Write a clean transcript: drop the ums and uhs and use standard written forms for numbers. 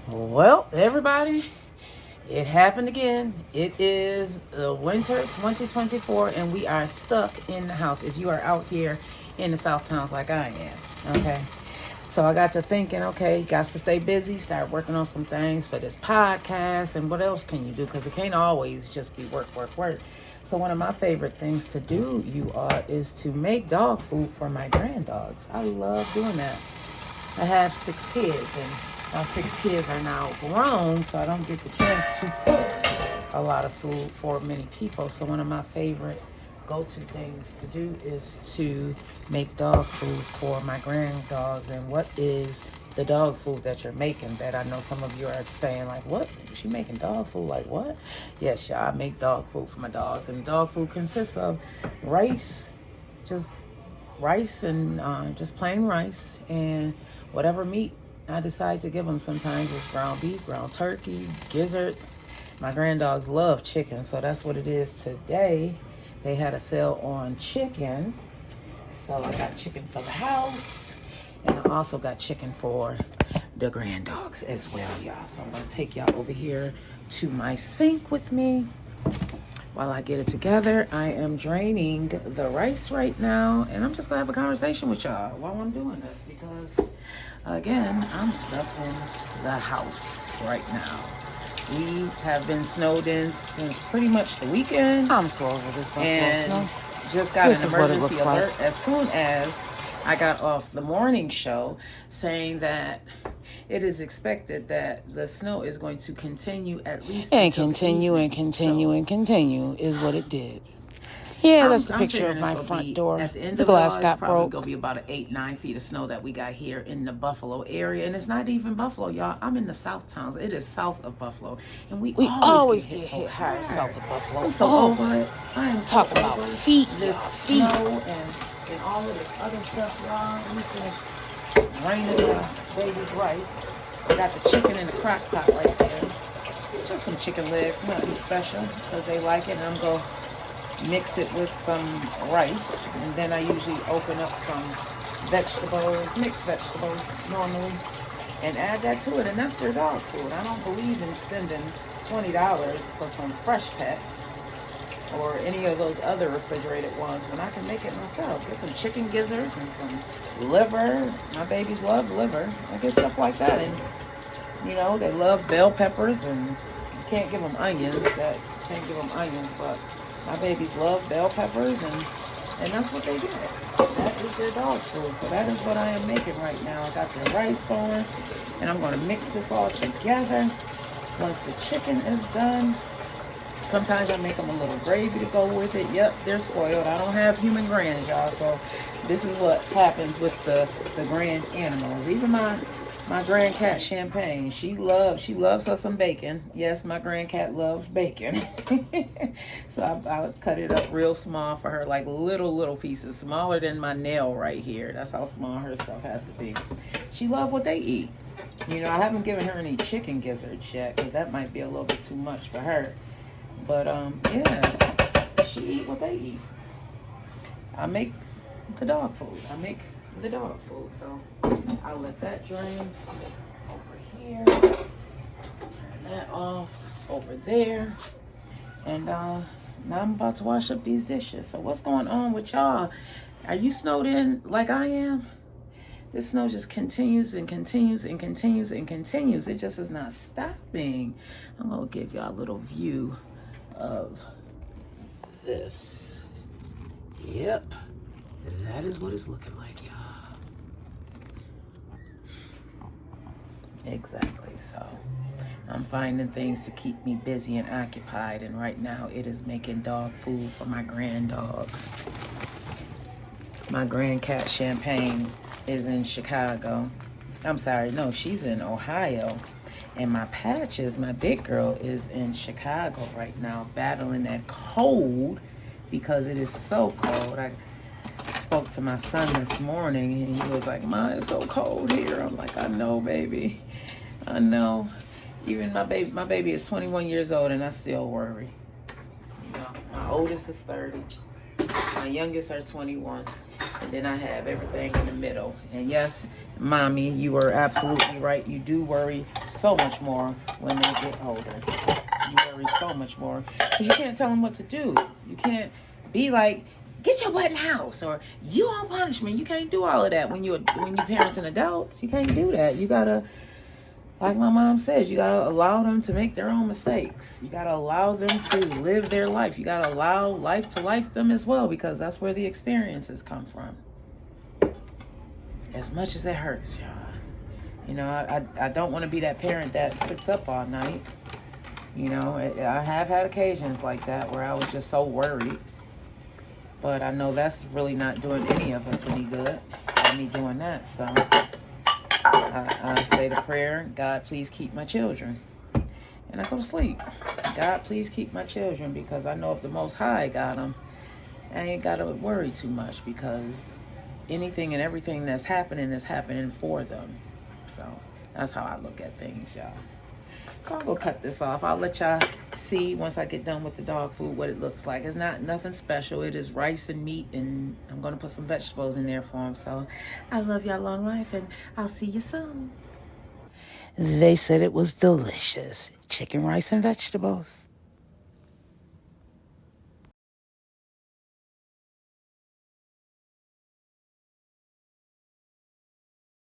Well, everybody, it happened again. It is the winter 2024, and we are stuck in the house. If you are out here in the South Towns like I am, okay? So I got to thinking, okay, got to stay busy, start working on some things for this podcast, and what else can you do? Because it can't always just be work, work, work. So one of my favorite things to do, you all, is to make dog food for my grand dogs. I love doing that. I have 6 kids, and my 6 kids are now grown, so I don't get the chance to cook a lot of food for many people. So one of my favorite go-to things to do is to make dog food for my grand dogs. And what is the dog food that you're making? That I know some of you are saying, like, what? She making dog food? Like, what? Yes, y'all, I make dog food for my dogs. And dog food consists of rice, just rice and just plain rice, and whatever meat I decide to give them. Sometimes it's ground beef, ground turkey, gizzards. My grand dogs love chicken, so that's what it is today. They had a sale on chicken, so I got chicken for the house, and I also got chicken for the grand dogs as well, y'all. So I'm gonna take y'all over here to my sink with me. While I get it together, I am draining the rice right now, and I'm just gonna have a conversation with y'all while I'm doing this because, again, I'm stuck in the house right now. We have been snowed in since pretty much the weekend. I'm so over this buffalo and snow. just got This an is what it emergency looks alert like. as soon as I got off the morning show, saying that it is expected that the snow is going to continue at least And until the continue evening. and continue So and continue is what it did. Yeah, that's the I'm picture figuring of it's my gonna front be door. at the end The of it glass all. It's got probably broke. gonna be about 8-9 feet of snow that we got here in the Buffalo area, and it's not even Buffalo, y'all. I'm in the South Towns. It is south of Buffalo, and we We always always get get hit so hit hard hard. south of Buffalo. I'm so Oh, over it. I am so talk about over feet, this y'all. Feet. snow and all of this other stuff, y'all. Let me finish draining the baby's rice. I got the chicken in the crock pot right there. Just some chicken legs, nothing special, because they like it. And I'm going to mix it with some rice. And then I usually open up some vegetables, mixed vegetables normally, and add that to it. And that's their dog food. I don't believe in spending $20 for some fresh pet or any of those other refrigerated ones when I can make it myself. Get some chicken gizzards and some liver. My babies love liver. I get stuff like that. And they love bell peppers, and you can't give them onions. Can't give them onions, but my babies love bell peppers, and that's what they get. That is their dog food. So that is what I am making right now. I got the rice going, and I'm going to mix this all together. Once the chicken is done, sometimes I make them a little gravy to go with it. Yep, they're spoiled. I don't have human grands, y'all. So this is what happens with the grand animals. Even my grand cat Champagne, she loves her some bacon. Yes, my grand cat loves bacon. So I'll cut it up real small for her, like little pieces, smaller than my nail right here. That's how small her stuff has to be. She loves what they eat. I haven't given her any chicken gizzards yet because that might be a little bit too much for her. But yeah, she eat what they eat. I make the dog food. So I'll let that drain over here. Turn that off over there. And now I'm about to wash up these dishes. So what's going on with y'all? Are you snowed in like I am? This snow just continues and continues and continues and continues. It just is not stopping. I'm gonna give y'all a little view of this. Yep, that is what it's looking like, y'all. Exactly. So I'm finding things to keep me busy and occupied, and right now it is making dog food for my grand dogs. My grand cat Champagne is in Chicago. I'm sorry, no, she's in Ohio. And my Patches, my big girl, is in Chicago right now, battling that cold because it is so cold. I spoke to my son this morning, and he was like, "Ma, it's so cold here." I'm like, "I know, baby. I know." Even my baby is 21 years old, and I still worry. My oldest is 30. My youngest are 21. And then I have everything in the middle. And yes, Mommy, you are absolutely right. You do worry so much more when they get older. You worry so much more because you can't tell them what to do. You can't be like, get your butt in the house, or you on punishment. You can't do all of that when you parenting adults. You can't do that. You gotta, like my mom says, you gotta allow them to make their own mistakes. You gotta allow them to live their life. You gotta allow life to life them as well, because that's where the experiences come from. As much as it hurts, y'all. You know, I don't want to be that parent that sits up all night. You know, I have had occasions like that where I was just so worried. But I know that's really not doing any of us any good, me doing that. So I say the prayer, God, please keep my children. And I go to sleep. God, please keep my children, because I know if the Most High got them, I ain't got to worry too much, because anything and everything that's happening is happening for them. So that's how I look at things, y'all. So I'll go cut this off. I'll let y'all see once I get done with the dog food what it looks like. It's not nothing special. It is rice and meat, and I'm going to put some vegetables in there for them. So I love y'all, long life, and I'll see you soon. They said it was delicious. Chicken, rice, and vegetables.